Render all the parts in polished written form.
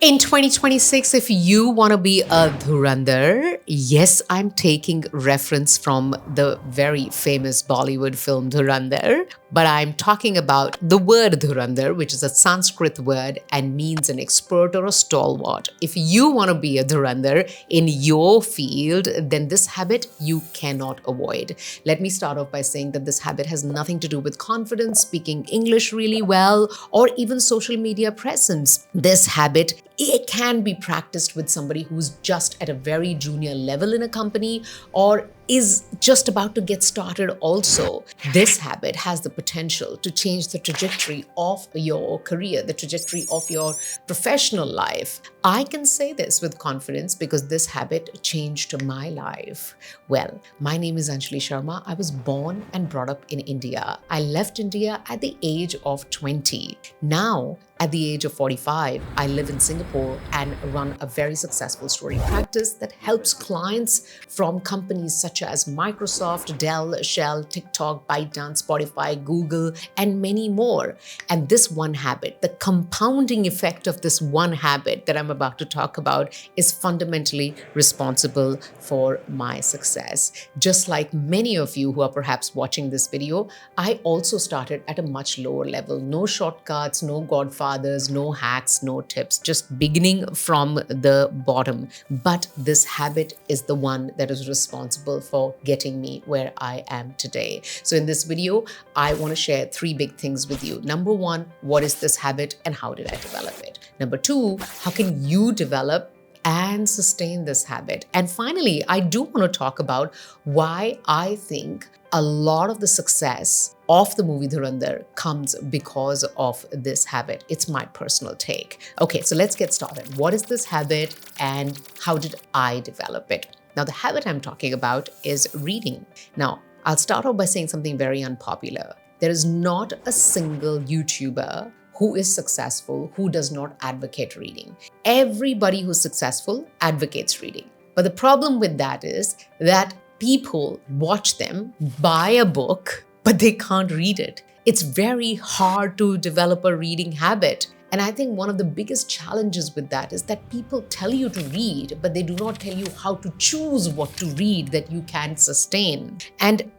In 2026, if you want to be a dhurandhar, yes, I'm taking reference from the very famous Bollywood film Dhurandhar, but I'm talking about the word dhurandhar, which is a Sanskrit word and means an expert or a stalwart. If you want to be a dhurandhar in your field, then this habit you cannot avoid. Let me start off by saying that this habit has nothing to do with confidence, speaking English really well, or even social media presence. This habit, it can be practiced with somebody who's just at a very junior level in a company or is just about to get started also. This habit has the potential to change the trajectory of your career, the trajectory of your professional life. I can say this with confidence because this habit changed my life. Well, my name is Anjalisharma. I was born and brought up in India. I left India at the age of 20. Now, at the age of 45, I live in Singapore and run a very successful story practice that helps clients from companies such as Microsoft, Dell, Shell, TikTok, ByteDance, Spotify, Google, and many more. And this one habit, the compounding effect of this one habit that I'm about to talk about, is fundamentally responsible for my success. Just like many of you who are perhaps watching this video, I also started at a much lower level. No shortcuts, no godfathers, no hacks, no tips, just beginning from the bottom. But this habit is the one that is responsible for getting me where I am today. So in this video, I want to share three big things with you. Number one, what is this habit and how did I develop it? Number two, how can you develop and sustain this habit? And finally, I do want to talk about why I think a lot of the success of the movie Dhurandhar comes because of this habit. It's my personal take. Okay, so let's get started. What is this habit and how did I develop it? Now, the habit I'm talking about is reading. Now, I'll start off by saying something very unpopular. There is not a single YouTuber who is successful who does not advocate reading. Everybody who's successful advocates reading. But the problem with that is that people watch them, buy a book, but they can't read it. It's very hard to develop a reading habit. And I think one of the biggest challenges with that is that people tell you to read, but they do not tell you how to choose what to read that you can sustain. And,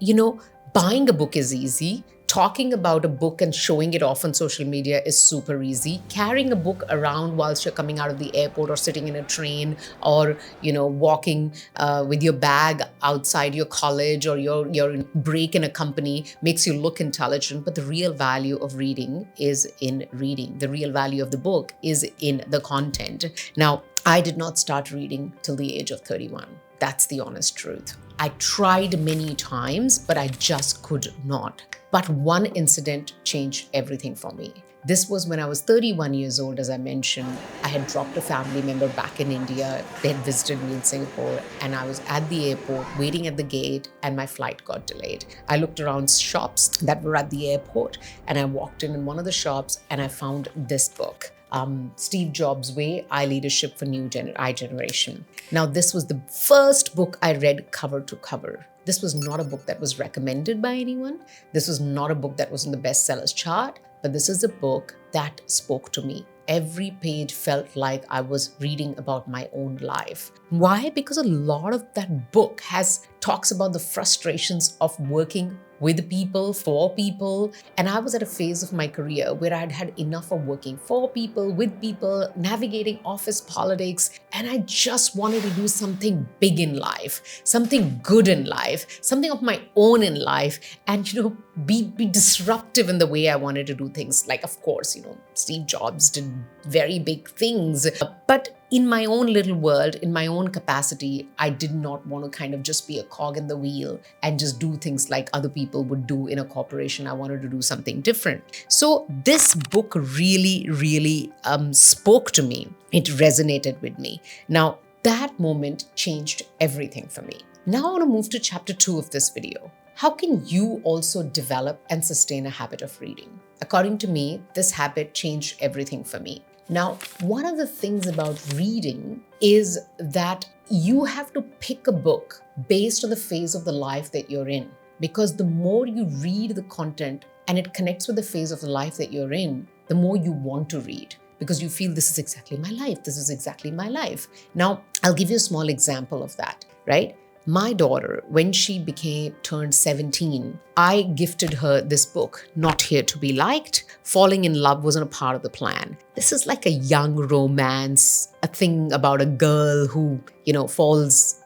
buying a book is easy. Talking about a book and showing it off on social media is super easy. Carrying a book around whilst you're coming out of the airport or sitting in a train or, walking with your bag outside your college or your break in a company makes you look intelligent. But the real value of reading is in reading. The real value of the book is in the content. Now, I did not start reading till the age of 31. That's the honest truth. I tried many times, but I just could not. But one incident changed everything for me. This was when I was 31 years old, as I mentioned. I had dropped a family member back in India. They had visited me in Singapore, and I was at the airport waiting at the gate, and my flight got delayed. I looked around shops that were at the airport, and I walked in one of the shops, and I found this book. Steve Jobs' Way, I Leadership for I Generation. Now, this was the first book I read cover to cover. This was not a book that was recommended by anyone. This was not a book that was in the bestsellers chart, but this is a book that spoke to me. Every page felt like I was reading about my own life. Why? Because a lot of that book talks about the frustrations of working with people, for people. And I was at a phase of my career where I'd had enough of working for people, with people, navigating office politics. And I just wanted to do something big in life, something good in life, something of my own in life, and, be disruptive in the way I wanted to do things. Like, of course, Steve Jobs did very big things, but in my own little world, in my own capacity, I did not want to kind of just be a cog in the wheel and just do things like other people would do in a corporation. I wanted to do something different. So this book really, really spoke to me. It resonated with me. Now, that moment changed everything for me. Now I want to move to chapter 2 of this video. How can you also develop and sustain a habit of reading? According to me, this habit changed everything for me. Now, one of the things about reading is that you have to pick a book based on the phase of the life that you're in. Because the more you read the content and it connects with the phase of the life that you're in, the more you want to read. because you feel this is exactly my life. This is exactly my life. Now, I'll give you a small example of that, right? My daughter, when she turned 17, I gifted her this book, Not Here to Be Liked. Falling in love wasn't a part of the plan. This is like a young romance, a thing about a girl who,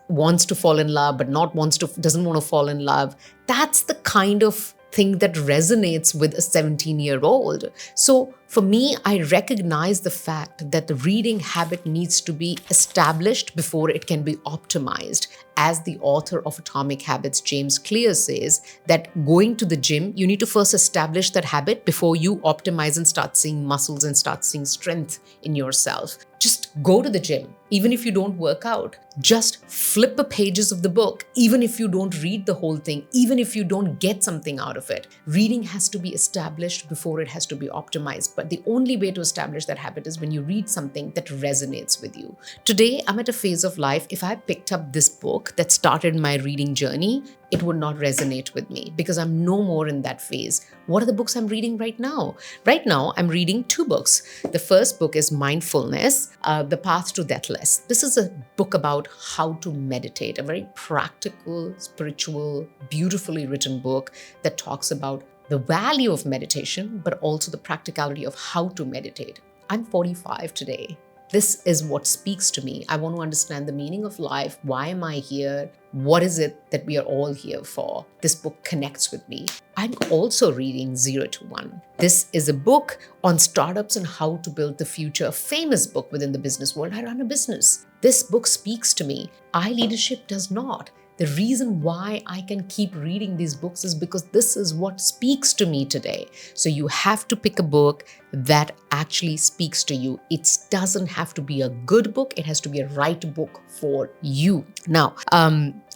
wants to fall in love, but doesn't want to fall in love. That's the kind of thing that resonates with a 17-year-old. So for me, I recognize the fact that the reading habit needs to be established before it can be optimized. As the author of Atomic Habits, James Clear, says, that going to the gym, you need to first establish that habit before you optimize and start seeing muscles and start seeing strength in yourself. Just go to the gym, even if you don't work out. Just flip the pages of the book, even if you don't read the whole thing, even if you don't get something out of it. Reading has to be established before it has to be optimized. But the only way to establish that habit is when you read something that resonates with you. Today, I'm at a phase of life, if I picked up this book that started my reading journey, it would not resonate with me because I'm no more in that phase. What are the books I'm reading right now? Right now, I'm reading 2 books. The first book is Mindfulness, The Path to Deathless. This is a book about how to meditate, a very practical, spiritual, beautifully written book that talks about the value of meditation, but also the practicality of how to meditate. I'm 45 today. This is what speaks to me. I want to understand the meaning of life. Why am I here? What is it that we are all here for? This book connects with me. I'm also reading 0 to 1. This is a book on startups and how to build the future, a famous book within the business world. I run a business. This book speaks to me. iLeadership does not. The reason why I can keep reading these books is because this is what speaks to me today. So you have to pick a book that actually speaks to you. It doesn't have to be a good book. It has to be a right book for you. Now,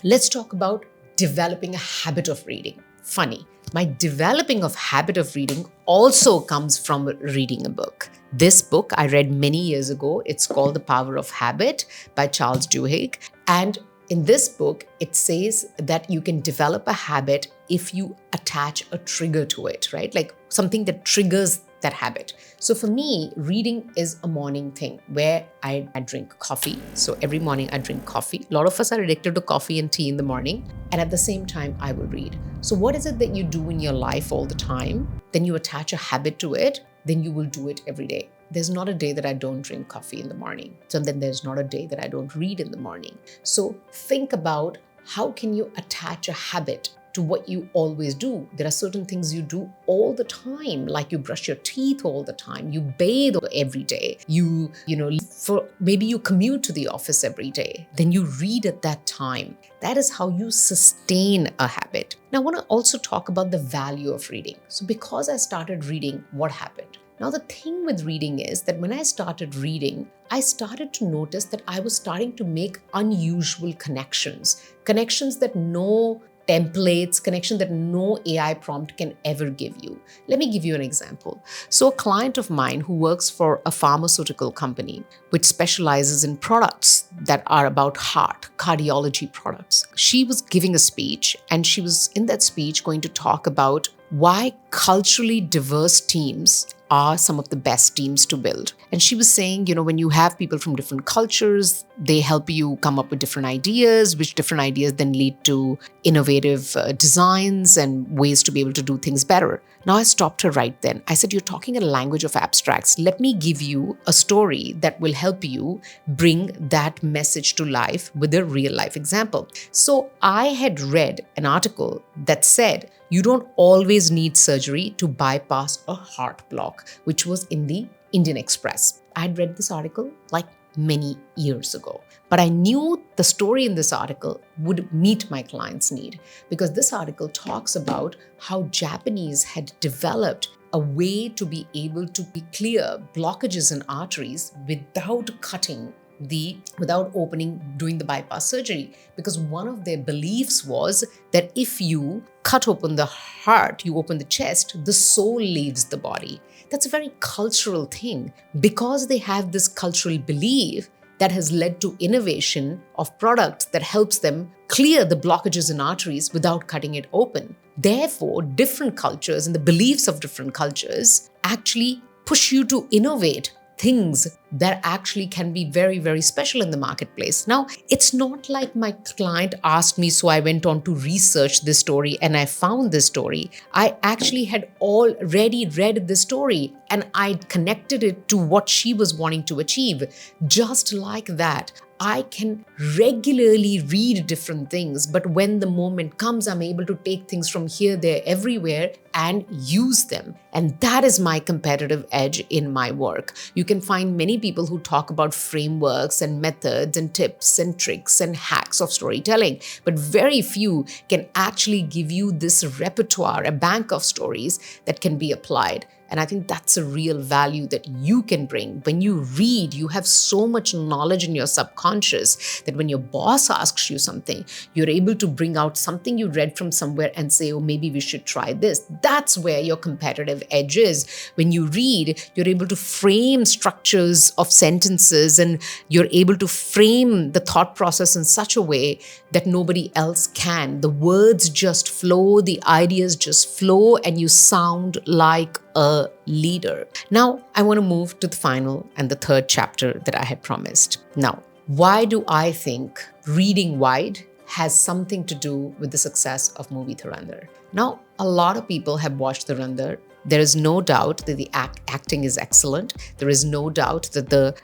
let's talk about developing a habit of reading. Funny, my developing of habit of reading also comes from reading a book. This book I read many years ago. It's called The Power of Habit by Charles Duhigg. And in this book, it says that you can develop a habit if you attach a trigger to it, right? Like something that triggers that habit. So for me, reading is a morning thing where I drink coffee. So every morning I drink coffee. A lot of us are addicted to coffee and tea in the morning. And at the same time, I will read. So what is it that you do in your life all the time? Then you attach a habit to it, then you will do it every day. There's not a day that I don't drink coffee in the morning. So then there's not a day that I don't read in the morning. So think about how can you attach a habit to what you always do. There are certain things you do all the time, like you brush your teeth all the time, you bathe every day, maybe you commute to the office every day, then you read at that time. That is how you sustain a habit. Now, I want to also talk about the value of reading. So because I started reading, what happened? Now, the thing with reading is that when I started reading, I started to notice that I was starting to make unusual connections that no templates, connection that no AI prompt can ever give you. Let me give you an example. So a client of mine who works for a pharmaceutical company, which specializes in products that are about heart, cardiology products. She was giving a speech, and she was in that speech going to talk about why culturally diverse teams are some of the best teams to build. And she was saying, when you have people from different cultures, they help you come up with different ideas, which different ideas then lead to innovative designs and ways to be able to do things better. Now, I stopped her right then. I said, you're talking a language of abstracts. Let me give you a story that will help you bring that message to life with a real life example. So I had read an article that said, you don't always need surgery to bypass a heart block, which was in the Indian Express. I had read this article like many years ago, but I knew the story in this article would meet my client's need because this article talks about how Japanese had developed a way to be able to clear blockages in arteries without doing the bypass surgery, because one of their beliefs was that if you cut open the heart, you open the chest, the soul leaves the body. That's a very cultural thing. Because they have this cultural belief, that has led to innovation of products that helps them clear the blockages in arteries without cutting it open. Therefore, different cultures and the beliefs of different cultures actually push you to innovate things that actually can be very, very special in the marketplace. Now, it's not like my client asked me, so I went on to research this story and I found this story. I actually had already read the story and I connected it to what she was wanting to achieve. Just like that, I can regularly read different things, but when the moment comes, I'm able to take things from here, there, everywhere and use them. And that is my competitive edge in my work. You can find many people who talk about frameworks and methods and tips and tricks and hacks of storytelling, but very few can actually give you this repertoire, a bank of stories that can be applied. And I think that's a real value that you can bring. When you read, you have so much knowledge in your subconscious that when your boss asks you something, you're able to bring out something you read from somewhere and say, oh, maybe we should try this. That's where your competitive edge is. When you read, you're able to frame structures of sentences and you're able to frame the thought process in such a way that nobody else can. The words just flow, the ideas just flow, and you sound like a leader. Now, I want to move to the final and the third chapter that I had promised. Now, why do I think reading wide has something to do with the success of movie Dhurandhar? Now, a lot of people have watched Dhurandhar. There is no doubt that the acting is excellent. There is no doubt that the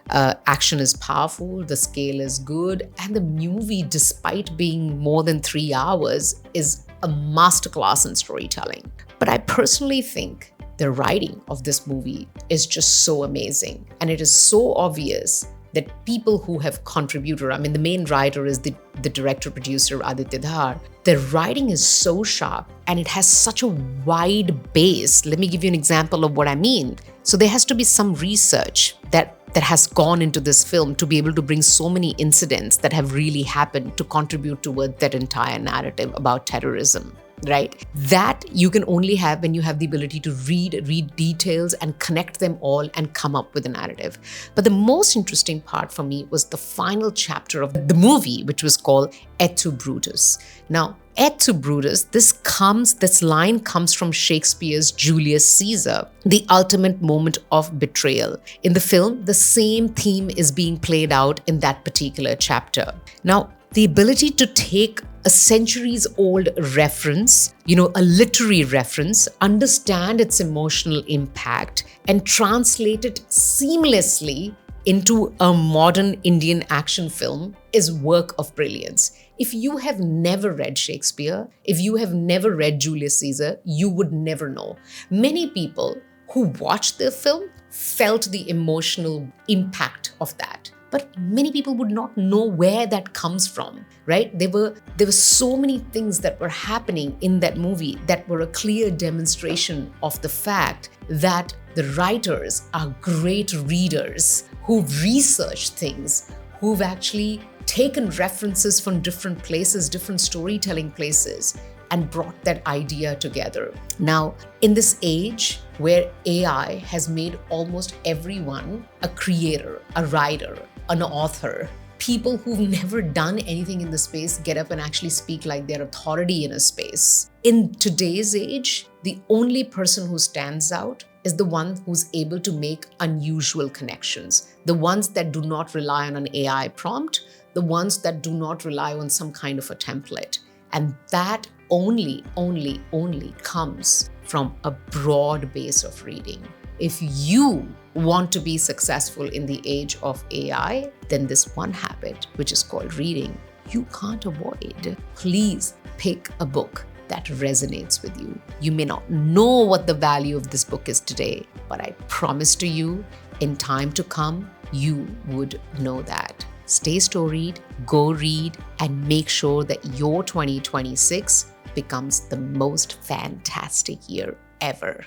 action is powerful, the scale is good, and the movie, despite being more than 3 hours, is a masterclass in storytelling. But I personally think the writing of this movie is just so amazing. And it is so obvious that people who have contributed, the main writer is the director-producer Aditya Dhar. The writing is so sharp and it has such a wide base. Let me give you an example of what I mean. So there has to be some research that has gone into this film to be able to bring so many incidents that have really happened to contribute toward that entire narrative about terrorism. Right? That you can only have when you have the ability to read details and connect them all and come up with a narrative. But the most interesting part for me was the final chapter of the movie, which was called Et tu Brutus. Now, Et tu Brutus, this line comes from Shakespeare's Julius Caesar, the ultimate moment of betrayal. In the film, the same theme is being played out in that particular chapter. Now, the ability to take a centuries-old reference, a literary reference, understand its emotional impact, and translate it seamlessly into a modern Indian action film is work of brilliance. If you have never read Shakespeare, if you have never read Julius Caesar, you would never know. Many people who watched the film felt the emotional impact of that. But many people would not know where that comes from, right? There were so many things that were happening in that movie that were a clear demonstration of the fact that the writers are great readers who've researched things, who've actually taken references from different places, different storytelling places, and brought that idea together. Now, in this age where AI has made almost everyone a creator, a writer, an author, people who've never done anything in the space get up and actually speak like they're authority in a space. In today's age, the only person who stands out is the one who's able to make unusual connections, the ones that do not rely on an AI prompt, the ones that do not rely on some kind of a template. And that only comes from a broad base of reading. If you want to be successful in the age of AI, then this one habit, which is called reading, you can't avoid. Please pick a book that resonates with you. You may not know what the value of this book is today, but I promise to you, in time to come, you would know that. Stay storied, go read, and make sure that your 2026 becomes the most fantastic year ever.